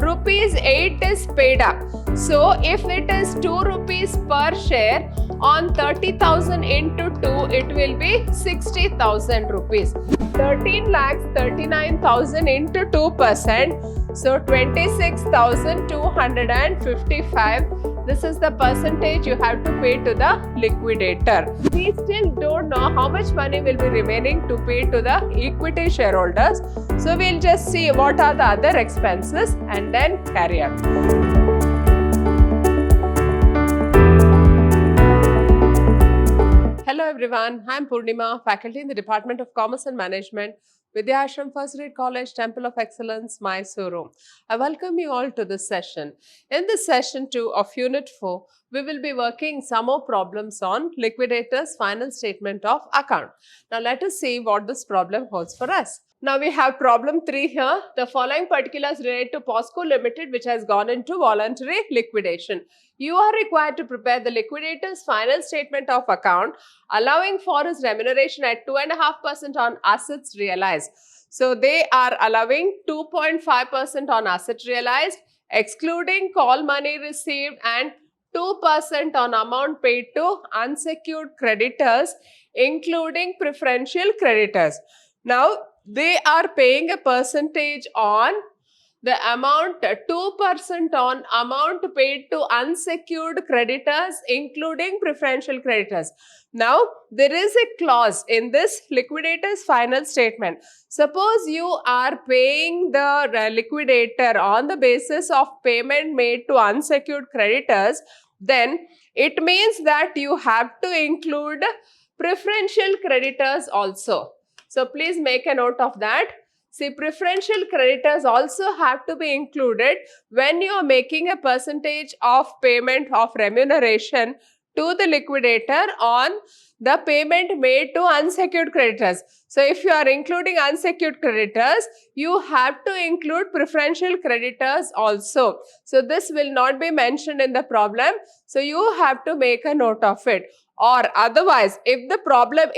rupees 8 is paid up. So if it is 2 rupees per share on 30,000 into 2, it will be 60,000 rupees. 13 lakhs 39,000 into 2%. So 26,255. This is the percentage you have to pay to the liquidator. We still don't know how much money will be remaining to pay to the equity shareholders. So we'll just see what are the other expenses and then carry on. Hello everyone, I am Purnima, faculty in the Department of Commerce and Management, Vidhyaashram First Grade College, Temple of Excellence, MYSURU. I welcome you all to this session. In this session 2 of Unit 4, we will be working some more problems on liquidators' final statement of account. Now let us see what this problem holds for us. Now we have problem 3 here. The following particulars relate to POSCO Limited, which has gone into voluntary liquidation. You are required to prepare the liquidator's final statement of account, allowing for his remuneration at 2.5% on assets realized. So they are allowing 2.5% on assets realized, excluding call money received, and 2% on amount paid to unsecured creditors, including preferential creditors. Now, they are paying a percentage on the amount, 2% on amount paid to unsecured creditors, including preferential creditors. Now, there is a clause in this liquidator's final statement. Suppose you are paying the liquidator on the basis of payment made to unsecured creditors, then it means that you have to include preferential creditors also. So please make a note of that. See, preferential creditors also have to be included when you are making a percentage of payment of remuneration to the liquidator on the payment made to unsecured creditors. So if you are including unsecured creditors, you have to include preferential creditors also. So this will not be mentioned in the problem. So you have to make a note of it. Or otherwise, if the problem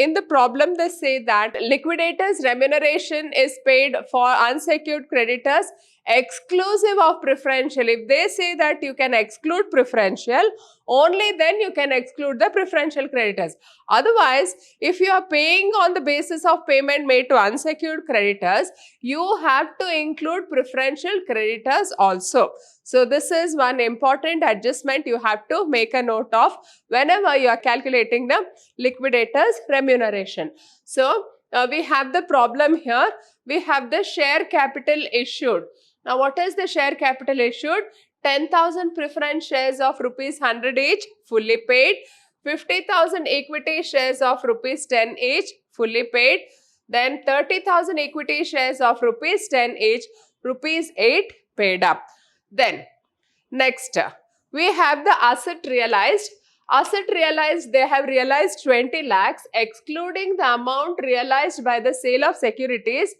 they say that liquidator's remuneration is paid for unsecured creditors exclusive of preferential. If they say that you can exclude preferential, only then you can exclude the preferential creditors. Otherwise, if you are paying on the basis of payment made to unsecured creditors, you have to include preferential creditors also. So this is one important adjustment you have to make a note of whenever you are calculating the liquidator's remuneration. So we have the problem here. We have the share capital issued. Now what is the share capital issued? 10,000 preference shares of rupees 100 each, fully paid. 50,000 equity shares of rupees 10 each, fully paid. Then 30,000 equity shares of rupees 10 each, rupees 8 paid up. Then next we have the asset realized. Asset realized, they have realized 20 lakhs excluding the amount realized by the sale of securities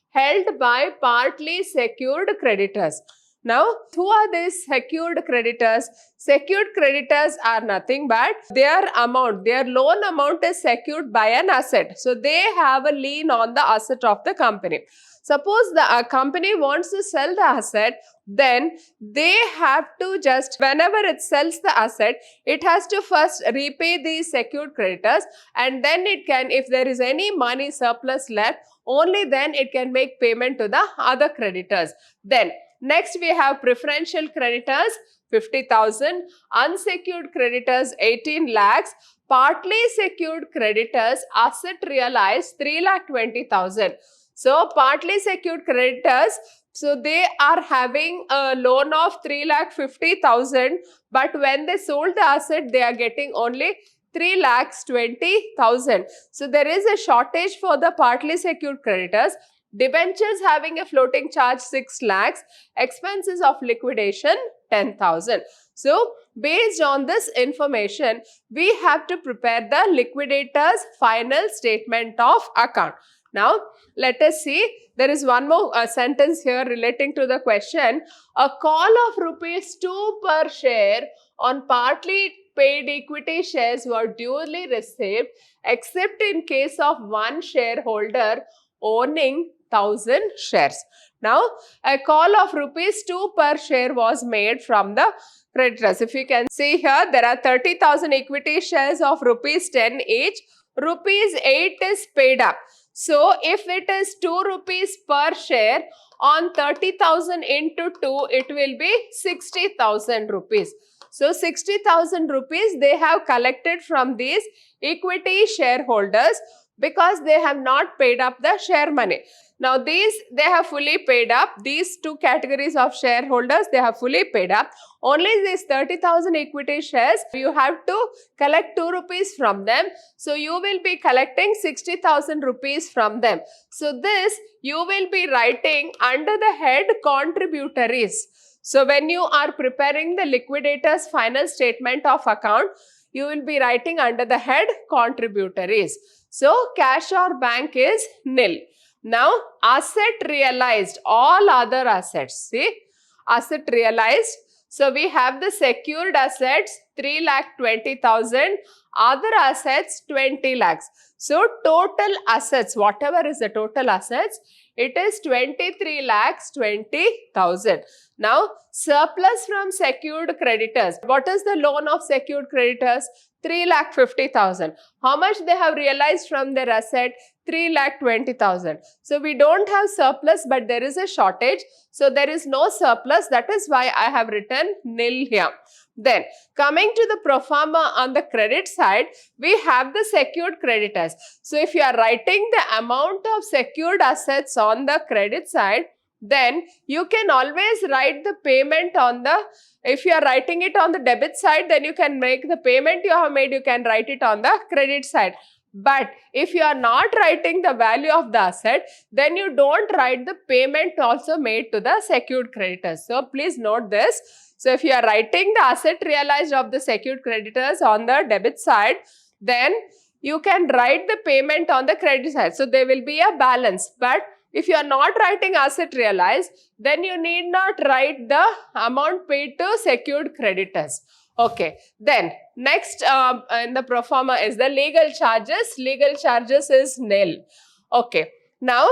held by partly secured creditors. Now, who are these secured creditors? Secured creditors are nothing but their amount, their loan amount is secured by an asset. So, they have a lien on the asset of the company. Suppose the company wants to sell the asset, then they have to just, whenever it sells the asset, it has to first repay these secured creditors, and then it can, if there is any money surplus left, only then it can make payment to the other creditors. Then next we have preferential creditors 50,000, unsecured creditors 18 lakhs, partly secured creditors asset realized 3,20,000. So partly secured creditors, so they are having a loan of 3,50,000, but when they sold the asset, they are getting only 3,20,000. So there is a shortage for the partly secured creditors. Debentures having a floating charge 6 lakhs, expenses of liquidation 10,000. So based on this information, we have to prepare the liquidator's final statement of account. Now, let us see. There is one more sentence here relating to the question. A call of rupees 2 per share on partly paid equity shares were duly received, except in case of one shareholder owning 1,000 shares. Now, a call of rupees 2 per share was made from the creditors. If you can see here, there are 30,000 equity shares of rupees 10 each. Rupees 8 is paid up. So, if it is 2 rupees per share, on 30,000 into 2, it will be 60,000 rupees. So, 60,000 rupees they have collected from these equity shareholders because they have not paid up the share money. Now, these they have fully paid up. These two categories of shareholders, they have fully paid up. Only these 30,000 equity shares, you have to collect 2 rupees from them. So, you will be collecting 60,000 rupees from them. So, this you will be writing under the head contributories. So, when you are preparing the liquidator's final statement of account, you will be writing under the head contributories. So, cash or bank is nil. Now, asset realized, all other assets, see, asset realized. So, we have the secured assets 3,20,000, other assets 20 lakhs. So, total assets, whatever is the total assets, it is 23,20,000. Now, surplus from secured creditors. What is the loan of secured creditors? 3,50,000. How much they have realized from their asset? 3,20,000. So, we don't have surplus, but there is a shortage. So, there is no surplus. That is why I have written nil here. Then, coming to the pro forma on the credit side, we have the secured creditors. So, if you are writing the amount of secured assets on the credit side, then you can always write the payment on the, if you are writing it on the debit side, then you can make the payment you have made, you can write it on the credit side. But if you are not writing the value of the asset, then you don't write the payment also made to the secured creditors. So, please note this. So, if you are writing the asset realized of the secured creditors on the debit side, then you can write the payment on the credit side. So, there will be a balance. But if you are not writing asset realized, then you need not write the amount paid to secured creditors. Okay. Then next in the pro forma is the legal charges. Legal charges is nil. Okay. Now,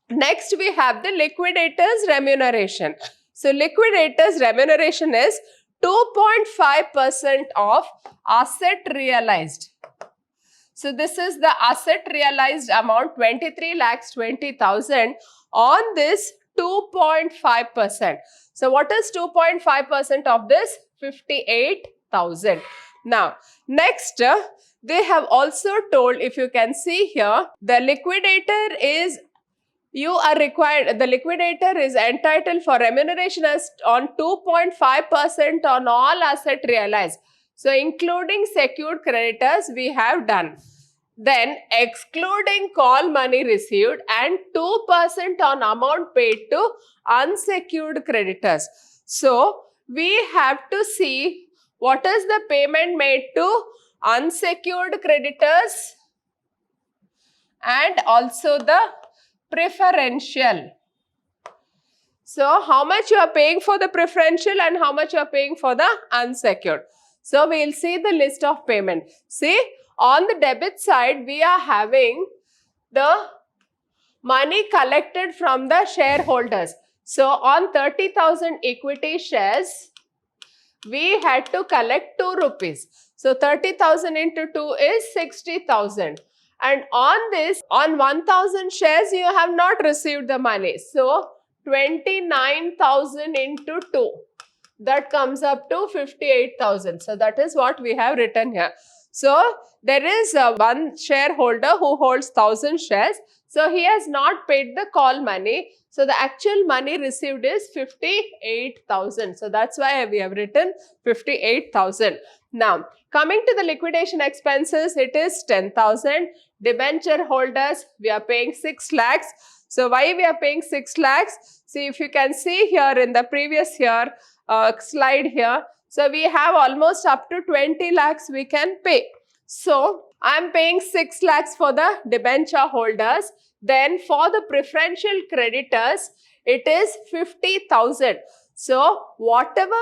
next we have the liquidators remuneration. So, liquidators remuneration is 2.5% of asset realized. So, this is the asset realized amount 23,20,000 on this 2.5%. So, what is 2.5% of this? 58,000. Now, next they have also told, if you can see here, the liquidator is, you are required, the liquidator is entitled for remuneration as on 2.5% on all asset realized. So, including secured creditors we have done. Then, excluding call money received and 2% on amount paid to unsecured creditors. So, we have to see what is the payment made to unsecured creditors and also the preferential. So, how much you are paying for the preferential and how much you are paying for the unsecured. So, we will see the list of payment. See, on the debit side, we are having the money collected from the shareholders. So, on 30,000 equity shares, we had to collect 2 rupees. So, 30,000 into 2 is 60,000. And on this, on 1,000 shares, you have not received the money. So, 29,000 into 2. That comes up to 58,000. So, that is what we have written here. So, there is one shareholder who holds 1,000 shares. So, he has not paid the call money. So, the actual money received is 58,000. So, that's why we have written 58,000. Now, coming to the liquidation expenses, it is 10,000. Debenture holders, we are paying 6 lakhs. So, why we are paying 6 lakhs? See, if you can see here in the previous year slide here. So, we have almost up to 20 lakhs we can pay. So, I am paying 6 lakhs for the debenture holders. Then, for the preferential creditors, it is 50,000. So, whatever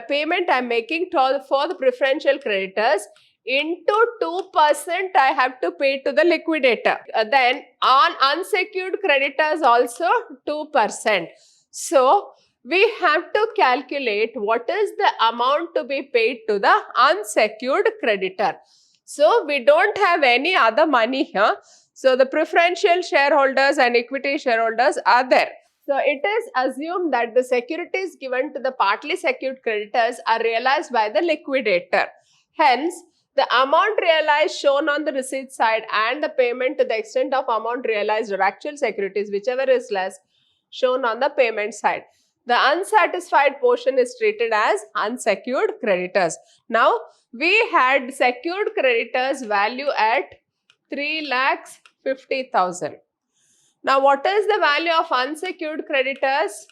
payment I am making for the preferential creditors, into 2% I have to pay to the liquidator. Then on unsecured creditors also 2%. So we have to calculate what is the amount to be paid to the unsecured creditor. So we don't have any other money here. So the preferential shareholders and equity shareholders are there. So it is assumed that the securities given to the partly secured creditors are realized by the liquidator. Hence, the amount realized shown on the receipt side and the payment to the extent of amount realized or actual securities, whichever is less, shown on the payment side. The unsatisfied portion is treated as unsecured creditors. Now, we had secured creditors value at 3,50,000. Now, what is the value of unsecured creditors?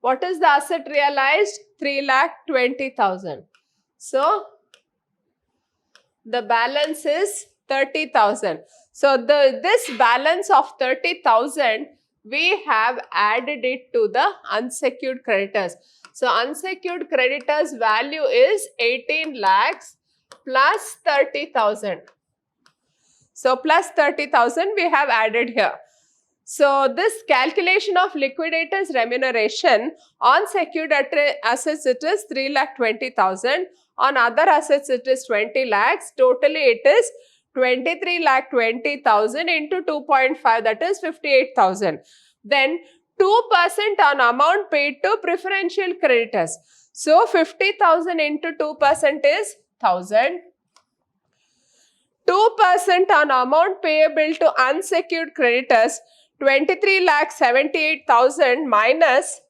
What is the asset realized? 3,20,000. So, the balance is 30,000. So, this balance of 30,000, we have added it to the unsecured creditors. So, unsecured creditors value is 18 lakhs plus 30,000. So, plus 30,000 we have added here. So, this calculation of liquidators remuneration on secured assets it is 3,20,000. On other assets it is 20 lakhs. Totally it is 23,20,000 into 2.5, that is 58,000. Then 2% on amount paid to preferential creditors. So 50,000 into 2% is 1,000. 2% on amount payable to unsecured creditors, 23,78,000 minus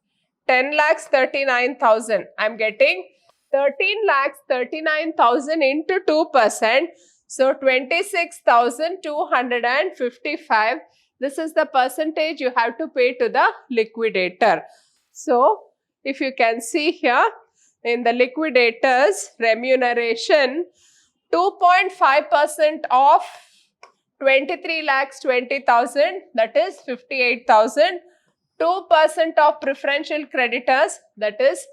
10,39,000. I am getting 13,39,000 into 2%. So 26,255. This is the percentage you have to pay to the liquidator. So if you can see here in the liquidators remuneration, 2.5% of 23,20,000, that is 58,000. 2% of preferential creditors, that is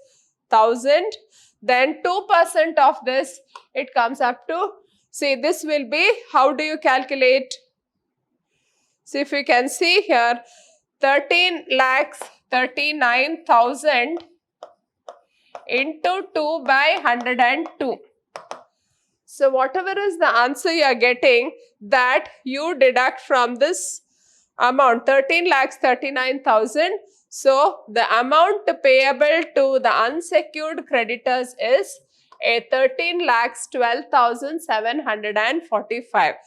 1,000. Then 2% of this, it comes up to, see, this will be, how do you calculate? So if you can see here, 13,39,000 into 2 by 102. So whatever is the answer you are getting, that you deduct from this amount, 13,39,000. So the amount payable to the unsecured creditors is 13,12,745.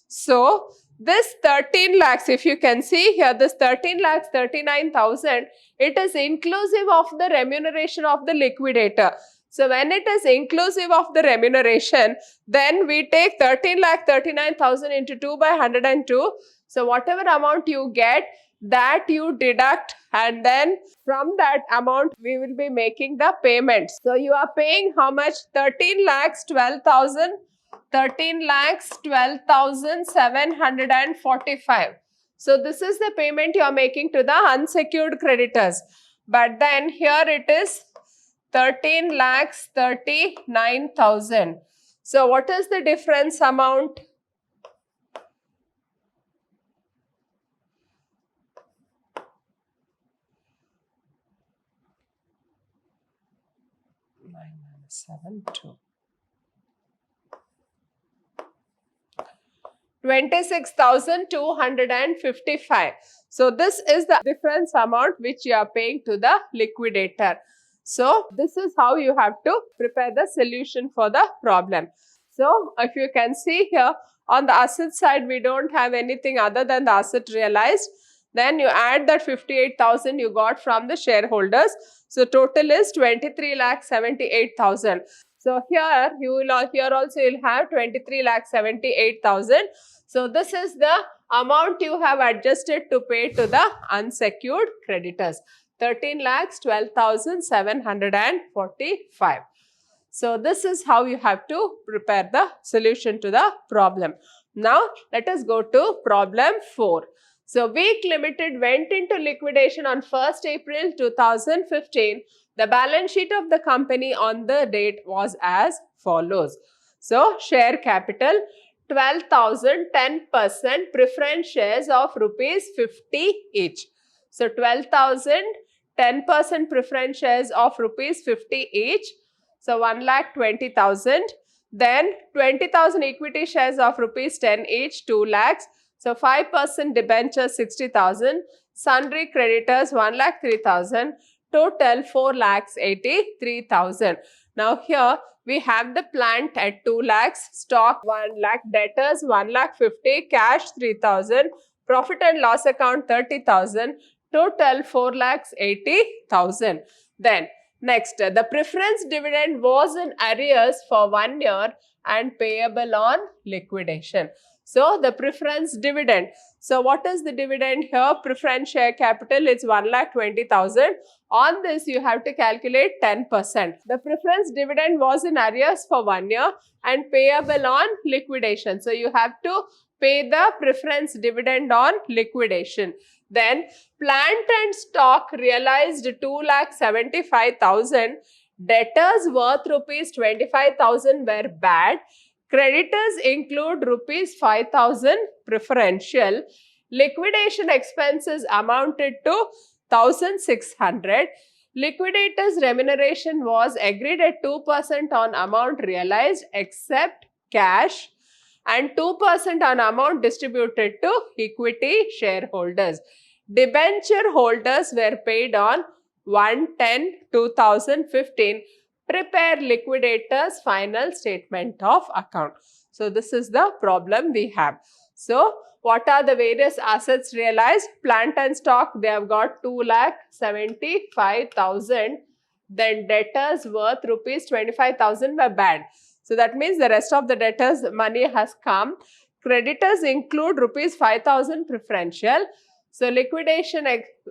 So this 13 lakhs, if you can see here, this 13,39,000, it is inclusive of the remuneration of the liquidator. So when it is inclusive of the remuneration, then we take 13,39,000 into 2 by 102. So whatever amount you get, that you deduct, and then from that amount we will be making the payments. So you are paying how much? 13,12,000. 13,12,745. So this is the payment you are making to the unsecured creditors. But then here it is 13,39,000. So what is the difference amount? -7,2. 26,255. So this is the difference amount which you are paying to the liquidator. So this is how you have to prepare the solution for the problem. So if you can see here, on the asset side we don't have anything other than the asset realized. Then you add that 58,000 you got from the shareholders. So total is 23,78,000. So here you will, here also you will have 23,78,000. So this is the amount you have adjusted to pay to the unsecured creditors, 13,12,745. So this is how you have to prepare the solution to the problem. Now let us go to problem 4. So Week Limited went into liquidation on 1st April 2015. The balance sheet of the company on the date was as follows. So share capital 12,000, 10% preference shares of rupees 50 each. So 12,000, 10% preference shares of rupees 50 each. So 1,20,000. Then 20,000 equity shares of rupees 10 each, 2 lakhs. So 5% debenture 60,000. Sundry creditors 1,03,000. Total 4,83,000. Now here we have the plant at 2 lakhs, stock 1 lakh, debtors 1,50,000, cash 3,000, profit and loss account 30,000, total 4,80,000. Then next, the preference dividend was in arrears for 1 year and payable on liquidation. So the preference dividend. So what is the dividend here? Preference share capital is 1,20,000. On this, you have to calculate 10%. The preference dividend was in arrears for 1 year and payable on liquidation. So you have to pay the preference dividend on liquidation. Then plant and stock realized 2,75,000. Debtors worth rupees 25,000 were bad. Creditors include rupees 5,000 preferential. Liquidation expenses amounted to 1,600. Liquidators remuneration was agreed at 2% on amount realized except cash and 2% on amount distributed to equity shareholders. Debenture holders were paid on 1/10/2015. Prepare liquidators final statement of account. So this is the problem we have. So what are the various assets realized? Plant and stock, they have got 2,75,000. Then debtors worth rupees 25,000 were bad. So that means the rest of the debtors money has come. Creditors include rupees 5,000 preferential. So liquidation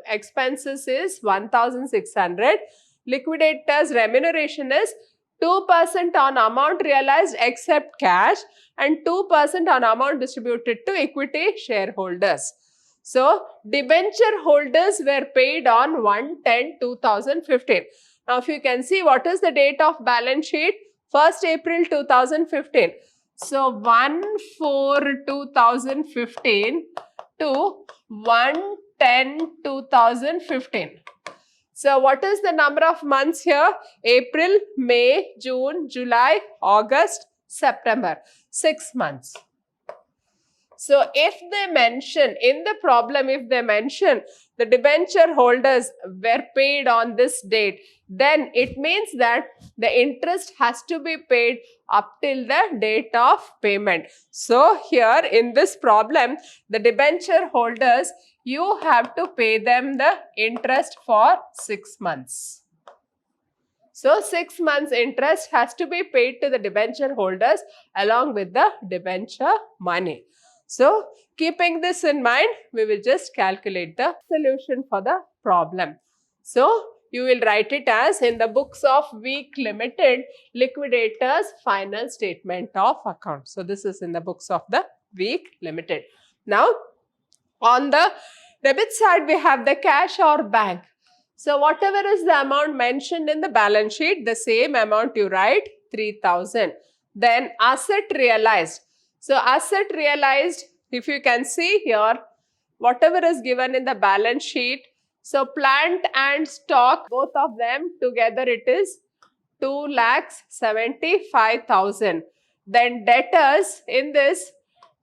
expenses is 1,600. Liquidators remuneration is 2% on amount realized except cash and 2% on amount distributed to equity shareholders. So debenture holders were paid on 1/10/2015. Now if you can see what is the date of balance sheet? 1st April 2015. So 1/4/2015 to 1/10/2015. So what is the number of months here? April, May, June, July, August, September. 6 months. So if they mention in the problem, if they mention the debenture holders were paid on this date, then it means that the interest has to be paid up till the date of payment. So here in this problem, the debenture holders, you have to pay them the interest for 6 months. So 6 months interest has to be paid to the debenture holders along with the debenture money. So keeping this in mind, we will just calculate the solution for the problem. So you will write it as in the books of week limited, liquidators final statement of account. So this is in the books of the week limited. Now on the debit side, we have the cash or bank. So whatever is the amount mentioned in the balance sheet, the same amount you write, 3,000. Then asset realized. So asset realized, if you can see here, whatever is given in the balance sheet. So plant and stock, both of them together it is 2,75,000. Then debtors in this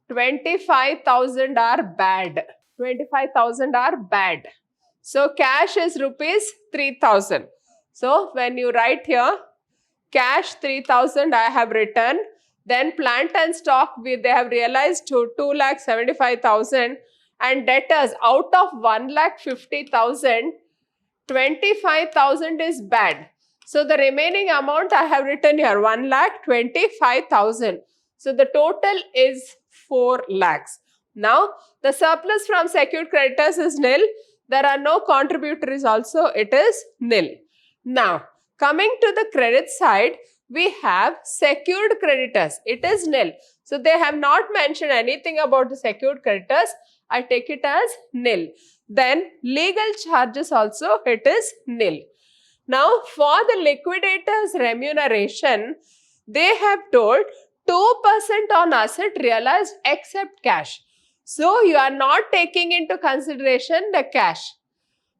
25,000 are bad. 25,000 are bad. So cash is rupees 3,000. So when you write here, cash 3,000 I have written. Then plant and stock, they have realized to 2,75,000 and debtors out of 1,50,000, 25,000 is bad. So the remaining amount I have written here, 1,25,000. So the total is 4 lakhs. Now the surplus from secured creditors is nil. There are no contributories also, it is nil. Now coming to the credit side, we have secured creditors, it is nil. So they have not mentioned anything about the secured creditors, I take it as nil. Then legal charges also, it is nil. Now for the liquidators remuneration, they have told 2% on asset realized except cash. So you are not taking into consideration the cash.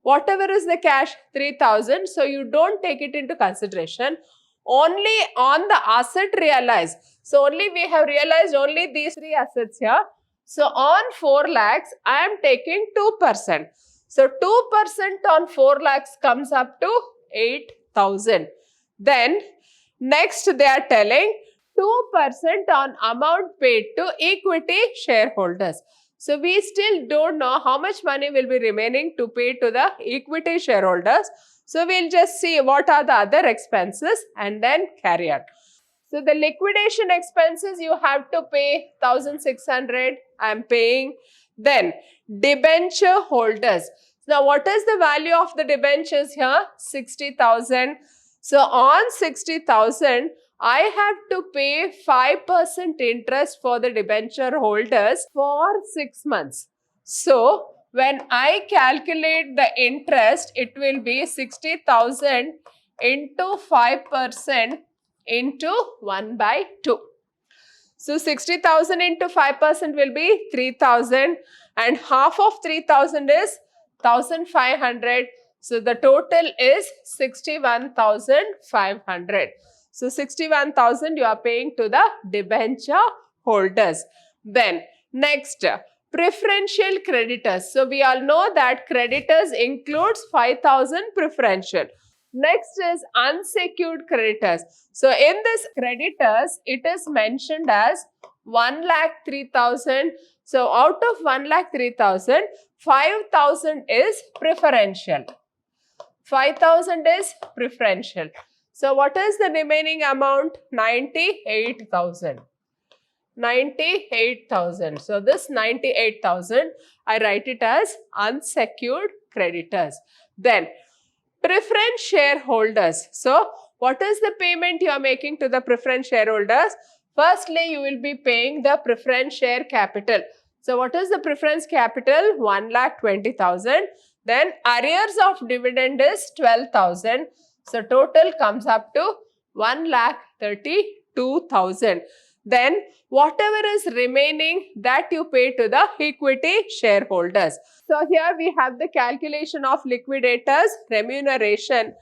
Whatever is the cash, 3,000. So you don't take it into consideration. Only on the asset realized. So only we have realized only these three assets here. So on 4 lakhs, I am taking 2%. So 2% on 4 lakhs comes up to 8,000. Then next they are telling 2% on amount paid to equity shareholders. So we still don't know how much money will be remaining to pay to the equity shareholders. So we'll just see what are the other expenses and then carry on. So the liquidation expenses you have to pay 1,600. I am paying. Then debenture holders. Now what is the value of the debentures here? 60,000. So on 60,000, I have to pay 5% interest for the debenture holders for 6 months. So when I calculate the interest, it will be 60,000 into 5% into 1/2. So 60,000 into 5% will be 3,000, and half of 3,000 is 1,500. So the total is 61,500. So 61,000 you are paying to the debenture holders. Then next, preferential creditors. So we all know that creditors includes 5,000 preferential. Next is unsecured creditors. So in this creditors, it is mentioned as 1,03,000. So out of 1,03,000, 5,000 is preferential. 5,000 is preferential. So what is the remaining amount? 98,000. 98,000. So this 98,000, I write it as unsecured creditors. Then preference shareholders. So what is the payment you are making to the preference shareholders? Firstly, you will be paying the preference share capital. So what is the preference capital? 1,20,000. Then arrears of dividend is 12,000. So total comes up to 1,32,000. Then whatever is remaining, that you pay to the equity shareholders. So here we have the calculation of liquidators remuneration.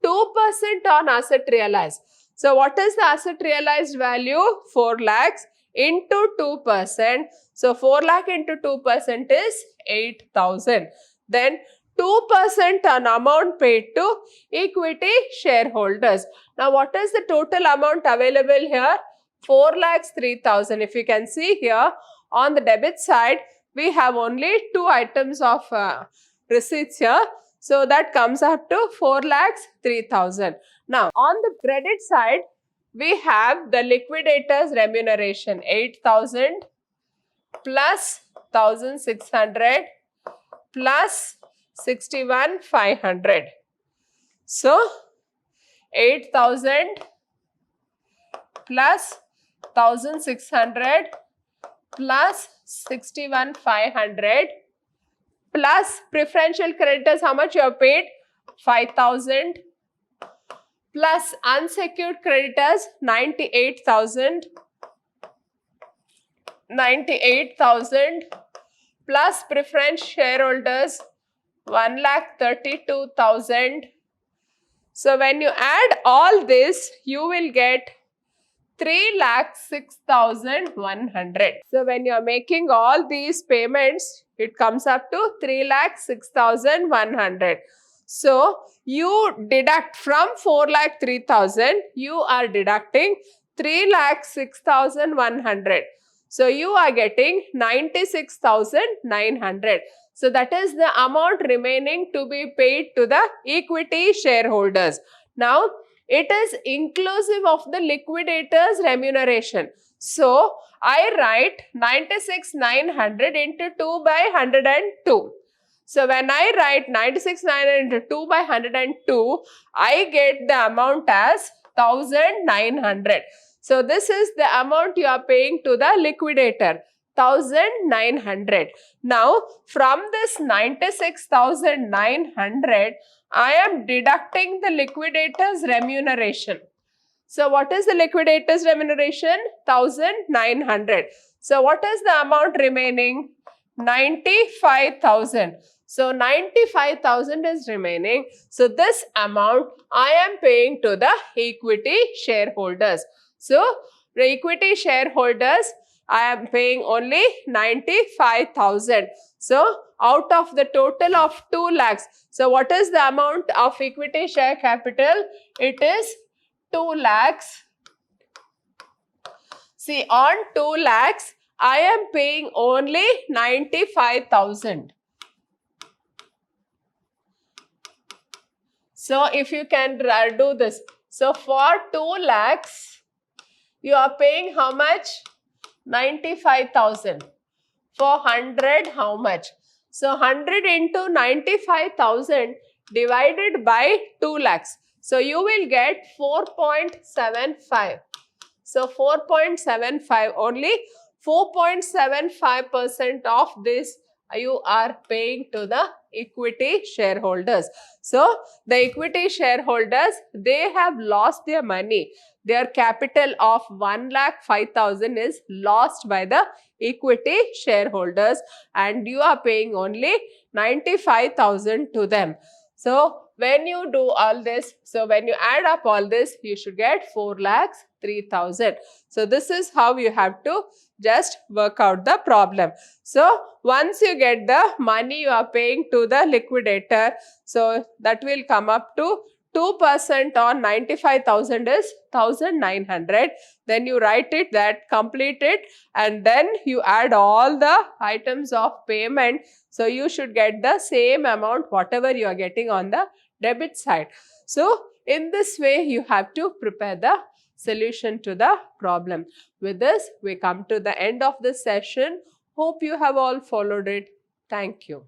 2% on asset realized. So what is the asset realized value? 4 lakhs into 2%. So 4 lakh into 2% is 8,000. Then 2% on amount paid to equity shareholders. Now what is the total amount available here? 4,03,000. If you can see here on the debit side, we have only 2 items of receipts here. So that comes up to 4,03,000. Now on the credit side, we have the liquidators remuneration 8,000 plus 1,600 plus 61,500. So 8,000 plus 1,600 plus 61,500 plus preferential creditors, how much you have paid? 5,000 plus unsecured creditors 98,000 plus preference shareholders 1,32,000. So when you add all this, you will get 3,06,100. So when you are making all these payments, it comes up to 3,06,100. So you deduct from 4,03,000, you are deducting 3,06,100. So you are getting 96,900. So that is the amount remaining to be paid to the equity shareholders. Now it is inclusive of the liquidators remuneration. So I write 96,900 into 2/102. So when I write 96,900 into 2/102, I get the amount as 1,900. So this is the amount you are paying to the liquidator, 1,900. Now from this 96,900, I am deducting the liquidator's remuneration. So what is the liquidators remuneration? 1900. So what is the amount remaining? 95,000. So 95,000 is remaining. So this amount I am paying to the equity shareholders. So the equity shareholders, I am paying only 95,000. So out of the total of 2 lakhs. So what is the amount of equity share capital? It is 2 lakhs. See, on 2 lakhs, I am paying only 95,000. So if you can do this. So for 2 lakhs, you are paying how much? 95,000. For 100, how much? So 100 into 95,000 divided by 2 lakhs. So you will get 4.75. So 4.75, only 4.75% of this you are paying to the equity shareholders. So the equity shareholders, they have lost their money. Their capital of 1,05,000 is lost by the equity shareholders, and you are paying only 95,000 to them. So when you do all this, so when you add up all this, you should get 4,03,000. So this is how you have to just work out the problem. So once you get the money you are paying to the liquidator, so that will come up to 2% on 95,000 is 1,900. Then you write it, that complete it, and then you add all the items of payment. So you should get the same amount whatever you are getting on the debit side. So in this way you have to prepare the solution to the problem. With this, we come to the end of this session. Hope you have all followed it. Thank you.